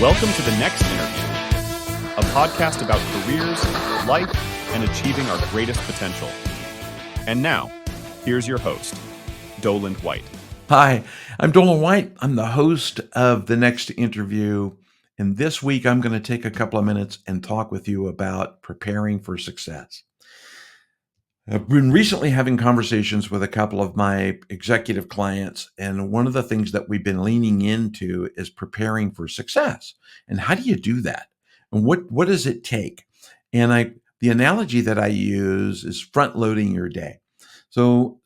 Welcome to The Next Interview, a podcast about careers, life, and achieving our greatest potential. And now, here's your host, Doland White. Hi, I'm Doland White. I'm the host of The Next Interview. And this week, I'm going to take a couple of minutes and talk with you about preparing for success. I've been recently having conversations with a couple of my executive clients, and one of the things that we've been leaning into is preparing for success. And how do you do that? And what does it take? And the analogy that I use is front loading your day. So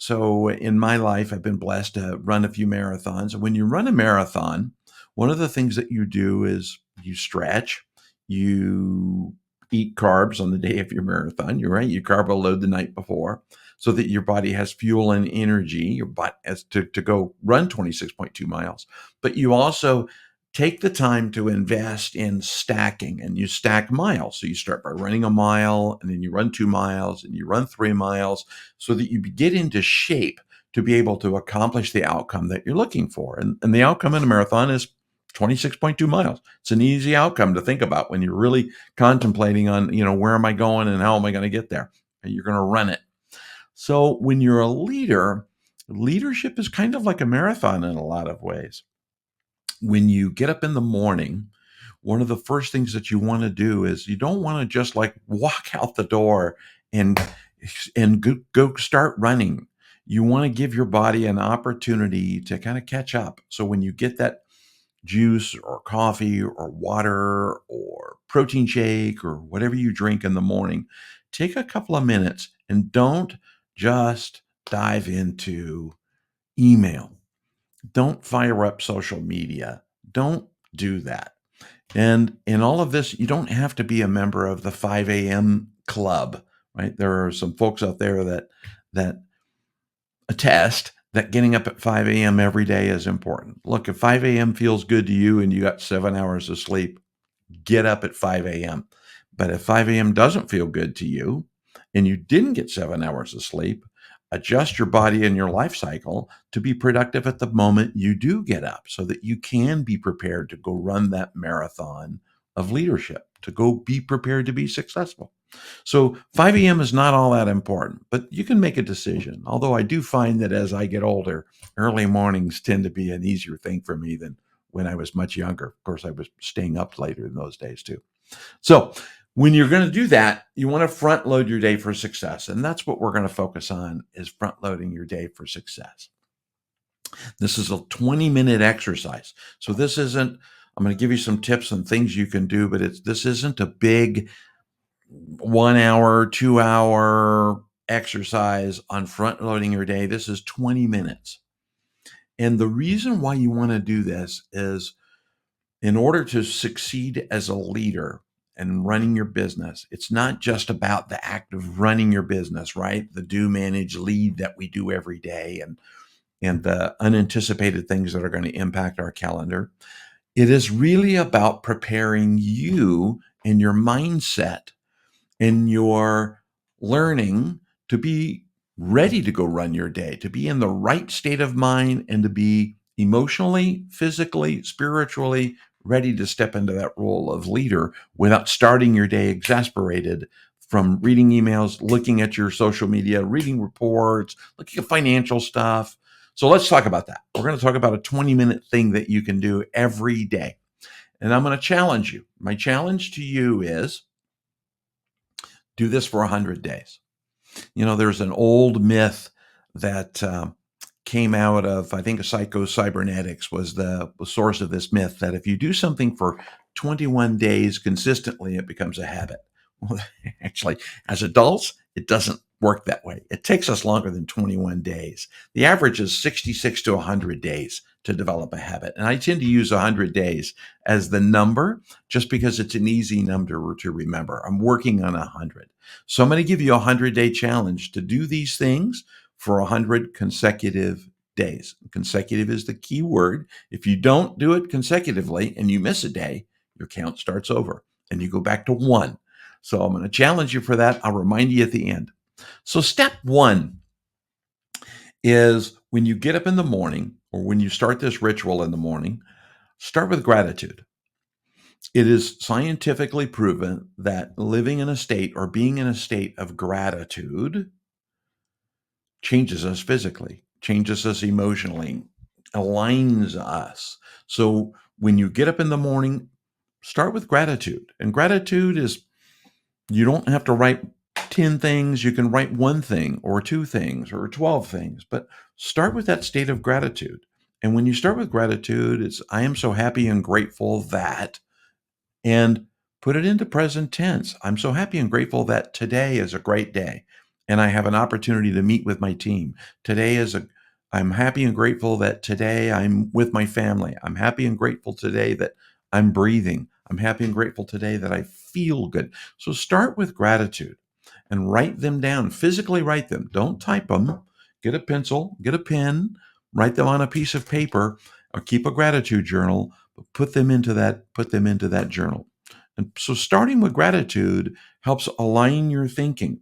in my life, I've been blessed to run a few marathons. And when you run a marathon, one of the things that you do is you stretch, you eat carbs on the day of your marathon. You're right. You carbo load the night before so that your body has fuel and energy, your body has to go run 26.2 miles. But you also take the time to invest in stacking, and you stack miles. So you start by running a mile, and then you run 2 miles, and you run 3 miles so that you get into shape to be able to accomplish the outcome that you're looking for. And the outcome in a marathon is 26.2 miles. It's an easy outcome to think about when you're really contemplating on, where am I going and how am I going to get there? And you're going to run it. So when you're a leader, leadership is kind of like a marathon in a lot of ways. When you get up in the morning, one of the first things that you want to do is you don't want to just like walk out the door and go start running. You want to give your body an opportunity to kind of catch up. So when you get that juice or coffee or water or protein shake or whatever you drink in the morning, take a couple of minutes and don't just dive into email. Don't fire up social media. Don't do that. And in all of this, you don't have to be a member of the 5 a.m. club, right? There are some folks out there that attest that getting up at 5 a.m. every day is important. Look, if 5 a.m. feels good to you and you got 7 hours of sleep, get up at 5 a.m. But if 5 a.m. doesn't feel good to you and you didn't get 7 hours of sleep, adjust your body and your life cycle to be productive at the moment you do get up so that you can be prepared to go run that marathon of leadership, to go be prepared to be successful. So 5 a.m. is not all that important, but you can make a decision. Although I do find that as I get older, early mornings tend to be an easier thing for me than when I was much younger. Of course, I was staying up later in those days too. So when you're going to do that, you want to front load your day for success. And that's what we're going to focus on, is front loading your day for success. This is a 20-minute exercise. So I'm going to give you some tips and things you can do, but this isn't a big 1 hour, 2 hour exercise on front loading your day. This is 20 minutes. And the reason why you want to do this is in order to succeed as a leader and running your business, it's not just about the act of running your business, right? The do, manage, lead that we do every day and the unanticipated things that are going to impact our calendar. It is really about preparing you and your mindset and your learning to be ready to go run your day, to be in the right state of mind and to be emotionally, physically, spiritually ready to step into that role of leader without starting your day exasperated from reading emails, looking at your social media, reading reports, looking at financial stuff. So let's talk about that. We're going to talk about a 20-minute thing that you can do every day. And I'm going to challenge you. My challenge to you is do this for 100 days. There's an old myth that came out of, I think, psycho-cybernetics was the source of this myth, that if you do something for 21 days consistently, it becomes a habit. Well, actually, as adults, it doesn't work that way. It takes us longer than 21 days. The average is 66 to 100 days to develop a habit. And I tend to use 100 days as the number just because it's an easy number to remember. I'm working on 100. So I'm going to give you a 100-day challenge to do these things for 100 consecutive days. Consecutive is the key word. If you don't do it consecutively and you miss a day, your count starts over and you go back to 1. So I'm going to challenge you for that. I'll remind you at the end. So step 1 is when you get up in the morning or when you start this ritual in the morning, start with gratitude. It is scientifically proven that living in a state or being in a state of gratitude changes us physically, changes us emotionally, aligns us. So when you get up in the morning, start with gratitude. And gratitude is, you don't have to write 10 things. You can write one thing or two things or 12 things, but start with that state of gratitude. And when you start with gratitude, it's, I am so happy and grateful that, and put it into present tense. I'm so happy and grateful that today is a great day and I have an opportunity to meet with my team. Today is a I'm happy and grateful that today I'm with my family. I'm happy and grateful today that I'm breathing. I'm happy and grateful today that I feel good. So start with gratitude and write them down. Physically write them. Don't type them. Get a pencil, get a pen, write them on a piece of paper, or keep a gratitude journal. Put them into that journal. And so starting with gratitude helps align your thinking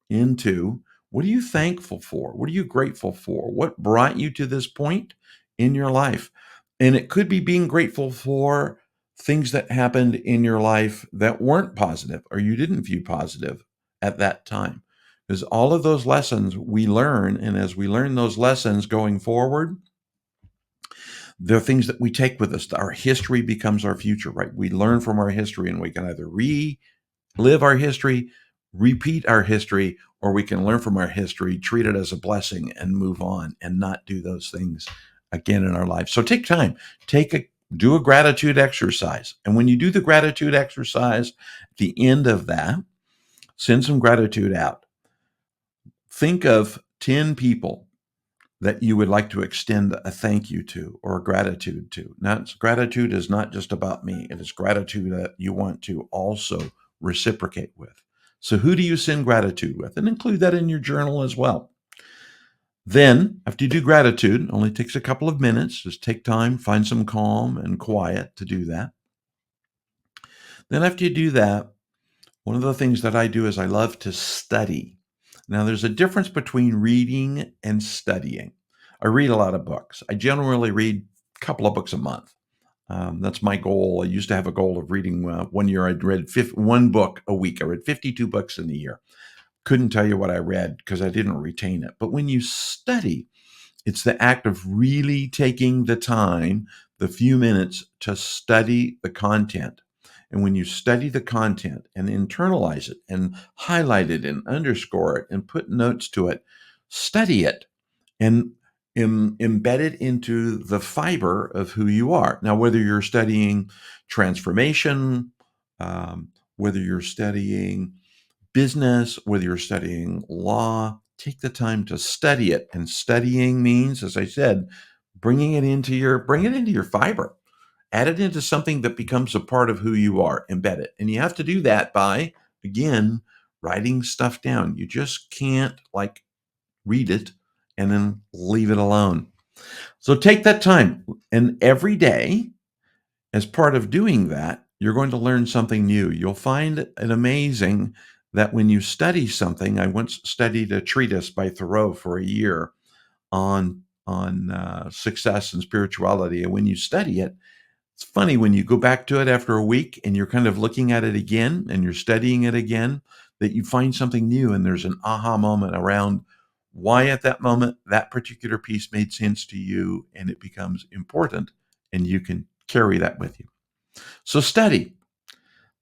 into, what are you thankful for? What are you grateful for? What brought you to this point in your life? And it could be being grateful for things that happened in your life that weren't positive or you didn't view positive at that time. Because all of those lessons we learn, and as we learn those lessons going forward, they're things that we take with us. Our history becomes our future, right? We learn from our history and we can either relive our history, repeat our history, or we can learn from our history, treat it as a blessing and move on and not do those things again in our life. So take time, do a gratitude exercise. And when you do the gratitude exercise, at the end of that, send some gratitude out. Think of 10 people that you would like to extend a thank you to or gratitude to. Not gratitude is not just about me. It is gratitude that you want to also reciprocate with. So who do you send gratitude with? And include that in your journal as well. Then, after you do gratitude, it only takes a couple of minutes. Just take time, find some calm and quiet to do that. Then after you do that, one of the things that I do is I love to study. Now, there's a difference between reading and studying. I read a lot of books. I generally read a couple of books a month. That's my goal. I used to have a goal of reading. One year, I'd read one book a week. I read 52 books in a year. Couldn't tell you what I read because I didn't retain it. But when you study, it's the act of really taking the time, the few minutes to study the content. And when you study the content and internalize it and highlight it and underscore it and put notes to it, study it and embed it into the fiber of who you are. Now, whether you're studying transformation, whether you're studying business, whether you're studying law, take the time to study it. And studying means, as I said, bring it into your fiber, add it into something that becomes a part of who you are, embed it. And you have to do that by, again, writing stuff down. You just can't like read it and then leave it alone. So take that time, and every day, as part of doing that, you're going to learn something new. You'll find it amazing that when you study something, I once studied a treatise by Thoreau for a year on success and spirituality. And when you study it, it's funny when you go back to it after a week and you're kind of looking at it again and you're studying it again, that you find something new and there's an aha moment around why at that moment that particular piece made sense to you and it becomes important and you can carry that with you. So study.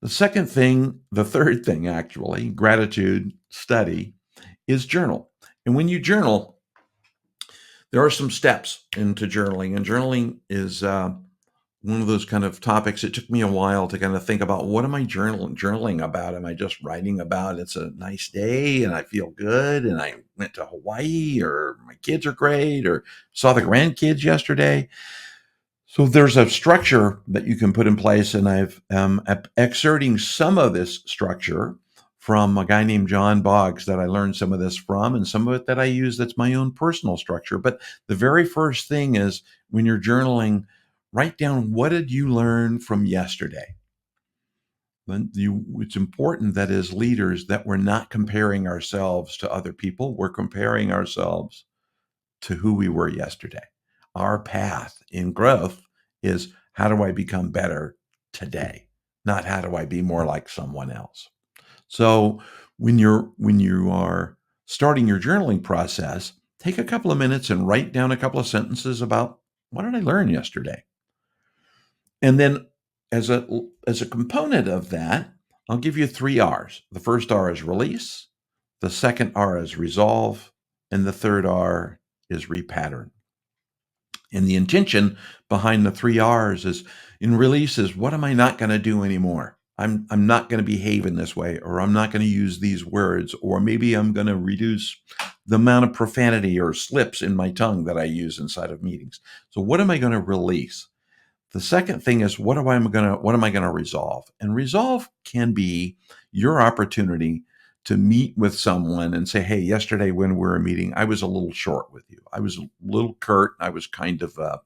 The third thing actually, gratitude, study, is journal. And when you journal, there are some steps into journaling, and journaling is one of those kind of topics. It took me a while to kind of think about, what am I journaling about? Am I just writing about it's a nice day and I feel good and I went to Hawaii, or my kids are great, or saw the grandkids yesterday? So there's a structure that you can put in place, and I've exerting some of this structure from a guy named John Boggs that I learned some of this from, and some of it that I use that's my own personal structure. But the very first thing is, when you're journaling, write down, what did you learn from yesterday? It's important that as leaders that we're not comparing ourselves to other people. We're comparing ourselves to who we were yesterday. Our path in growth is, how do I become better today? not how do I be more like someone else. So when you are starting your journaling process, take a couple of minutes and write down a couple of sentences about what did I learn yesterday? And then as a component of that, I'll give you 3 R's. The first R is release, the second R is resolve, and the third R is repattern. And the intention behind the 3 R's is in release is what am I not going to do anymore? I'm not going to behave in this way, or I'm not going to use these words, or maybe I'm going to reduce the amount of profanity or slips in my tongue that I use inside of meetings. So what am I going to release? The second thing is what am I going to resolve? And resolve can be your opportunity to meet with someone and say, hey, yesterday when we were meeting, I was a little short with you. I was a little curt. I was kind of a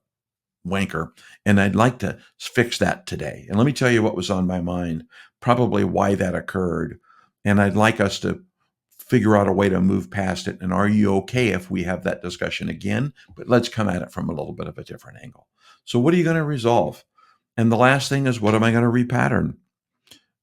wanker, and I'd like to fix that today. And let me tell you what was on my mind, probably why that occurred. And I'd like us to figure out a way to move past it. And are you okay if we have that discussion again? But let's come at it from a little bit of a different angle. So what are you going to resolve? And the last thing is, what am I going to repattern?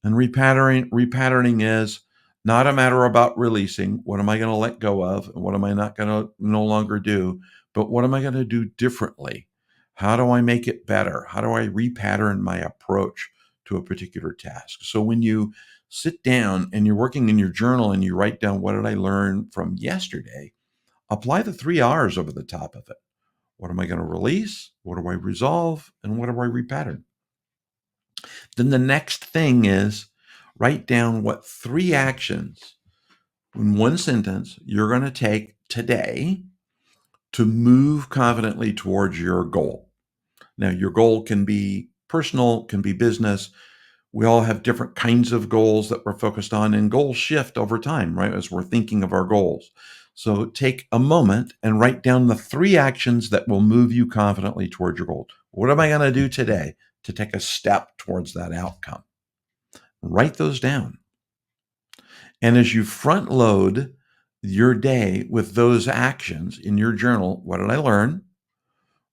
And repatterning is not a matter about releasing. What am I going to let go of? And what am I not going to no longer do? But what am I going to do differently? How do I make it better? How do I repattern my approach to a particular task? So when you sit down and you're working in your journal and you write down, what did I learn from yesterday? Apply the 3 R's over the top of it. What am I going to release? What do I resolve? And what do I repattern? Then the next thing is write down what 3 actions in one sentence you're going to take today to move confidently towards your goal. Now, your goal can be personal, can be business. We all have different kinds of goals that we're focused on, and goals shift over time, right? As we're thinking of our goals. So take a moment and write down the 3 actions that will move you confidently towards your goal. What am I going to do today to take a step towards that outcome? Write those down. And as you front load your day with those actions in your journal, what did I learn?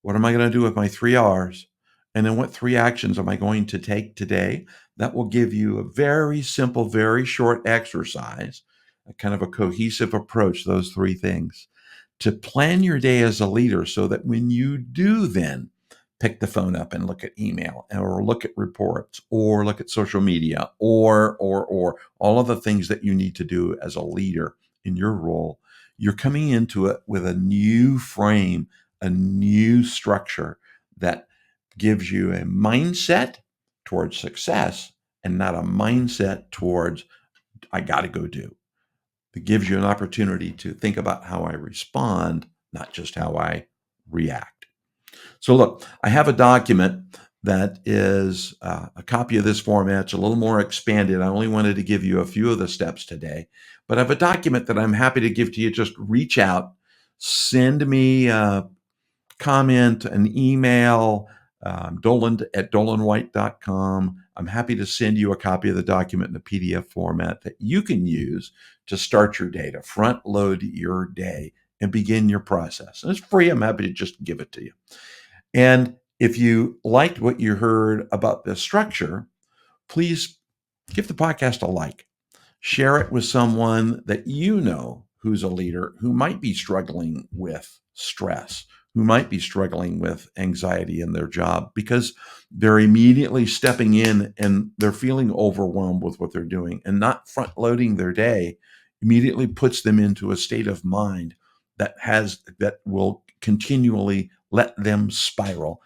What am I going to do with my 3 R's? And then what 3 actions am I going to take today? That will give you a very simple, very short exercise, a kind of a cohesive approach, those 3 things, to plan your day as a leader so that when you do then pick the phone up and look at email or look at reports or look at social media or all of the things that you need to do as a leader in your role, you're coming into it with a new frame, a new structure that gives you a mindset towards success and not a mindset towards, I got to go do. It gives you an opportunity to think about how I respond, not just how I react. So look, I have a document that is a copy of this format. It's a little more expanded. I only wanted to give you a few of the steps today, but I have a document that I'm happy to give to you. Just reach out, send me a comment, an email, Doland at dolandwhite.com. I'm happy to send you a copy of the document in a PDF format that you can use to start your day, to front load your day and begin your process. And it's free. I'm happy to just give it to you. And if you liked what you heard about this structure, please give the podcast a like. Share it with someone that you know who's a leader who might be struggling with stress, who might be struggling with anxiety in their job because they're immediately stepping in and they're feeling overwhelmed with what they're doing, and not front loading their day immediately puts them into a state of mind that will continually let them spiral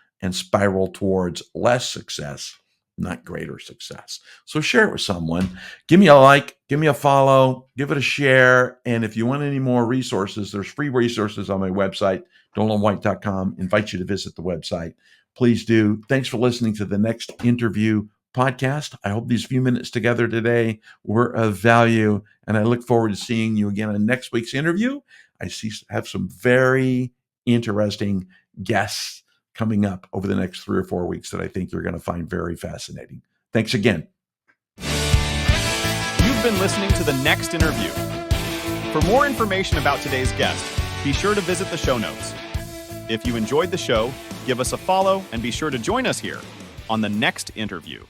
towards less success, not greater success. So share it with someone. Give me a like, give me a follow, give it a share. And if you want any more resources, there's free resources on my website, dolandwhite.com. Invite you to visit the website. Please do. Thanks for listening to the Next Interview podcast. I hope these few minutes together today were of value, and I look forward to seeing you again on next week's interview. I have some very interesting guests coming up over the next 3 or 4 weeks that I think you're going to find very fascinating. Thanks again. You've been listening to The Next Interview. For more information about today's guest, be sure to visit the show notes. If you enjoyed the show, give us a follow and be sure to join us here on The Next Interview.